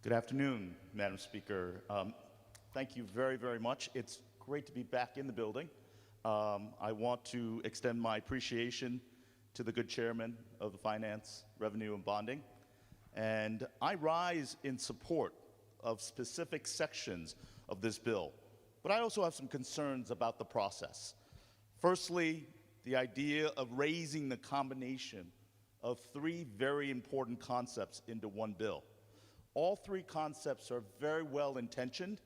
Good afternoon, Madam Speaker. Thank you very, very much. It's great to be back in the building. I want to extend my appreciation to the good chairman of the Finance, Revenue, and Bonding. And I rise in support of specific sections of this bill, but I also have some concerns about the process. Firstly, the idea of raising the combination of three very important concepts into one bill. All three concepts are very well intentioned,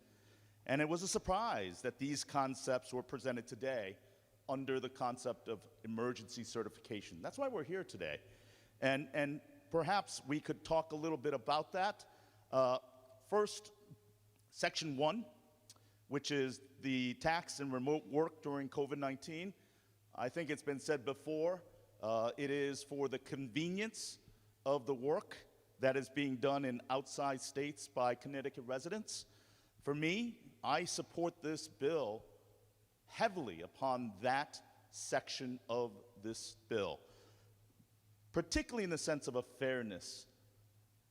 and it was a surprise that these concepts were presented today under the concept of emergency certification. That's why we're here today. And perhaps we could talk a little bit about that. First, Section 1, which is the tax and remote work during COVID-19. I think it's been said before, it is for the convenience of the work that is being done in outside states by Connecticut residents. For me, I support this bill heavily upon that section of this bill, particularly in the sense of a fairness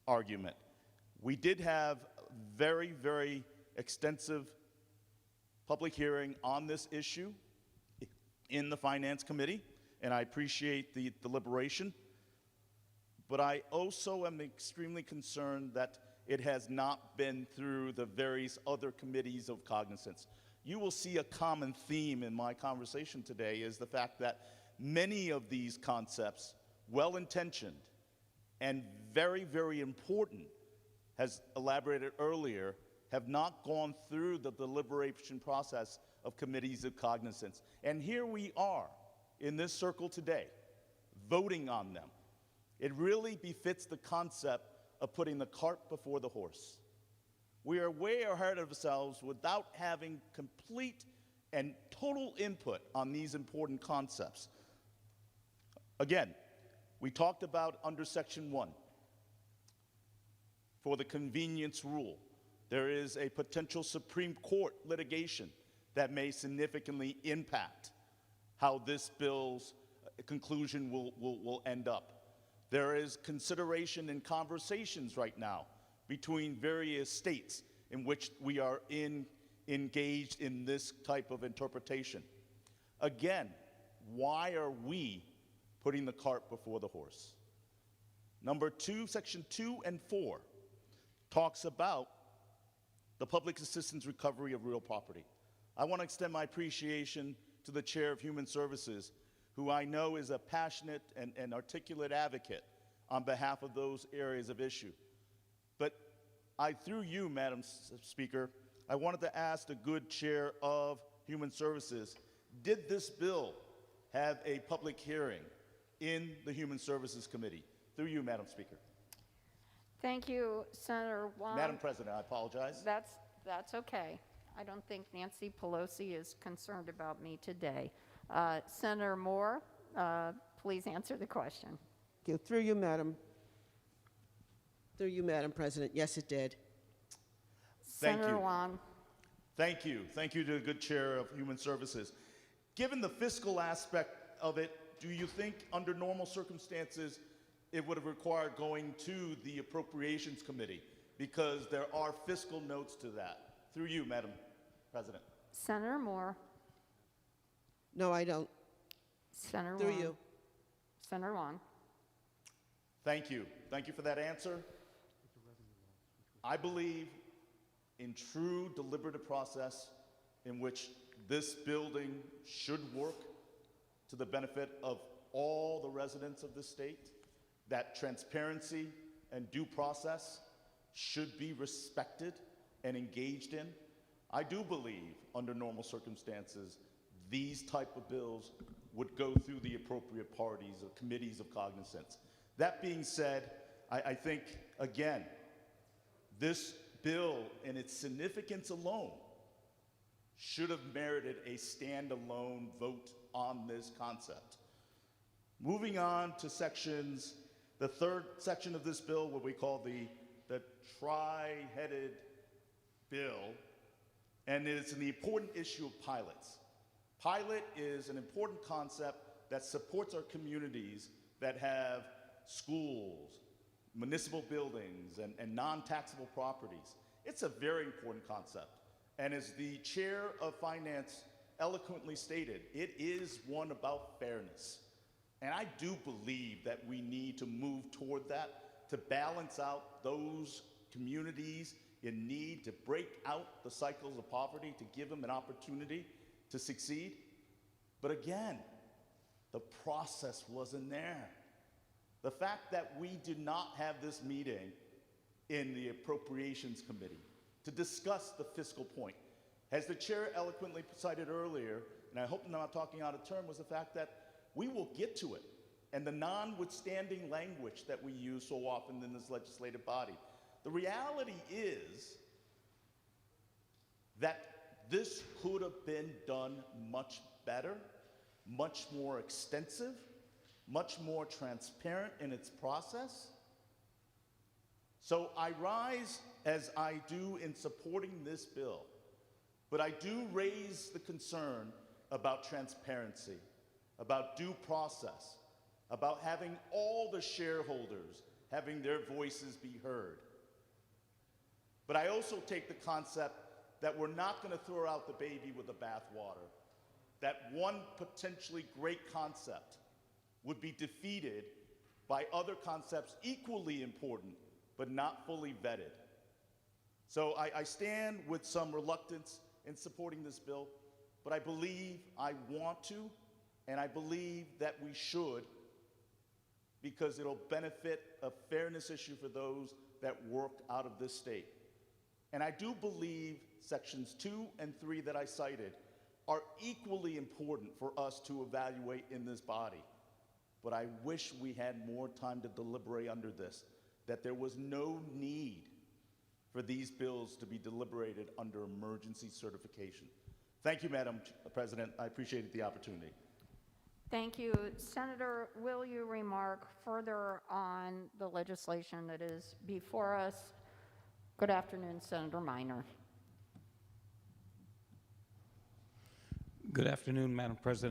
argument. We did have very, very extensive public hearing on this issue in the Finance Committee, and I appreciate the deliberation. But I also am extremely concerned that it has not been through the various other committees of cognizance. You will see a common theme in my conversation today is the fact that many of these concepts, well-intentioned and very, very important, as elaborated earlier, have not gone through the deliberation process of committees of cognizance. And here we are in this circle today, voting on them. It really befits the concept of putting the cart before the horse. We are way ahead of ourselves without having complete and total input on these important concepts. Again, we talked about under Section 1, for the convenience rule. There is a potential Supreme Court litigation that may significantly impact how this bill's conclusion will end up. There is consideration and conversations right now between various states in which we are engaged in this type of interpretation. Again, why are we putting the cart before the horse? Number 2, Section 2 and 4 talks about the public assistance recovery of real property. I want to extend my appreciation to the Chair of Human Services, who I know is a passionate and articulate advocate on behalf of those areas of issue. But through you, Madam Speaker, I wanted to ask the good Chair of Human Services, did this bill have a public hearing in the Human Services Committee? Through you, Madam Speaker. Thank you, Senator Hwang. Madam President, I apologize. That's okay. I don't think Nancy Pelosi is concerned about me today. Senator Moore, please answer the question. Thank you. Through you, Madam President. Yes, it did. Thank Senator you. Hwang. Thank you. Thank you to the good Chair of Human Services. Given the fiscal aspect of it, do you think under normal circumstances it would have required going to the Appropriations Committee? Because there are fiscal notes to that. Through you, Madam President. Senator Moore. No, I don't. Senator Through Hwang. you. Senator Hwang. Thank you. Thank you for that answer. I believe in true deliberative process in which this building should work to the benefit of all the residents of this state, that transparency and due process should be respected and engaged in. I do believe under normal circumstances these type of bills would go through the appropriate parties or committees of cognizance. That being said, I think, again, this bill in its significance alone should have merited a standalone vote on this concept. Moving on to the third section of this bill, what we call the tri-headed bill, and it's an important issue of pilots. Pilot is an important concept that supports our communities that have schools, municipal buildings and non-taxable properties. It's a very important concept. And as the chair of finance eloquently stated, it is one about fairness. And I do believe that we need to move toward that to balance out those communities in need, to break out the cycles of poverty, to give them an opportunity to succeed. But again, the process wasn't there. The fact that we did not have this meeting in the Appropriations Committee to discuss the fiscal point, as the chair eloquently cited earlier, and I hope I'm not talking out of turn, was the fact that we will get to it. And the notwithstanding language that we use so often in this legislative body. The reality is that this could have been done much better, much more extensive, much more transparent in its process. So I rise as I do in supporting this bill, but I do raise the concern about transparency, about due process, about having all the shareholders having their voices be heard. But I also take the concept that we're not going to throw out the baby with the bathwater, that one potentially great concept would be defeated by other concepts equally important, but not fully vetted. So I stand with some reluctance in supporting this bill, but I believe I want to, and I believe that we should, because it'll benefit a fairness issue for those that work out of this state. And I do believe sections 2 and 3 that I cited are equally important for us to evaluate in this body. But I wish we had more time to deliberate under this, that there was no need for these bills to be deliberated under emergency certification. Thank you, Madam President. I appreciated the opportunity. Thank you. Senator, will you remark further on the legislation that is before us? Good afternoon, Senator Minor. Good afternoon, Madam President.